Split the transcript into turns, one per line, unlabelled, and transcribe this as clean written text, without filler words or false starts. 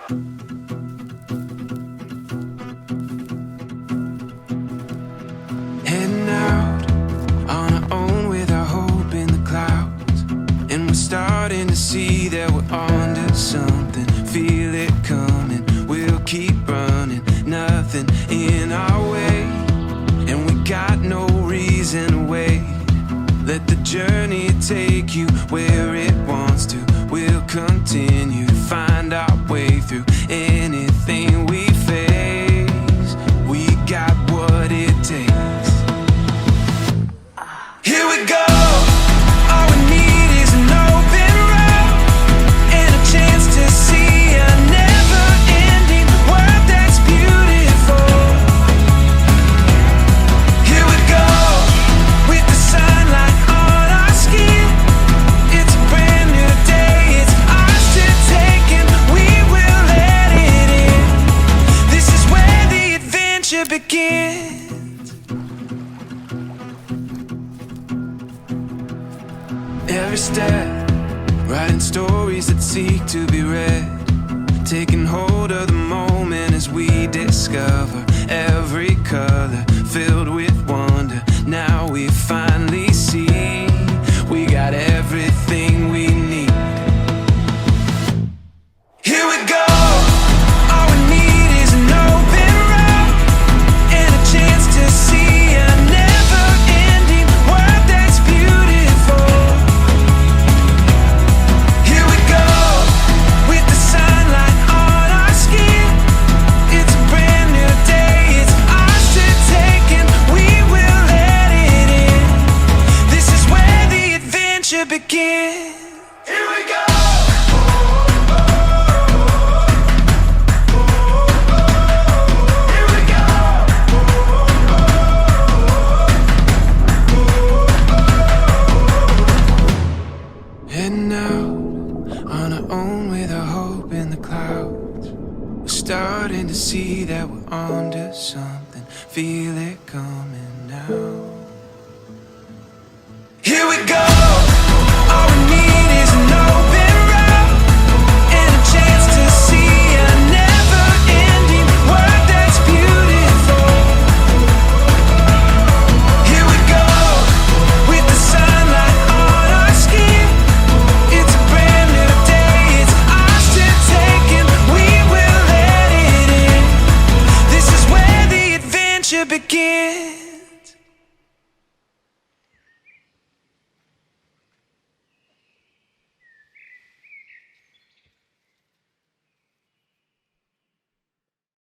Heading out on our own with our hope in the clouds, and we're starting to see that we're onto something. Feel it coming, we'll keep running, nothing in our way, and we got no reason to wait. Let the journey take you where it wants to. We'll continue to find our way through anything we face. We got what it takes. Here we go. All we need is an open road and a chance to see a never-ending world that's beautiful. Here we go, with the sunlight on our skin. It's a brand new day, it's ours to take, and we will let it in. This is where the adventure begins. Every step, writing stories that seek to be read, taking hold of the moment as we discover every color filled with wonder. Now we finally see we got everything we need. Here we go. All we need is an open road and a chance to see a never-ending world that's beautiful. Here we go, with the sunlight on our skin. It's a brand new day, it's ours to take, and we will let it in. This is where the adventure begins. Here we go. Here we go. Heading out on our own with our hope in the clouds. We're starting to see that we're onto something. Feel it coming now.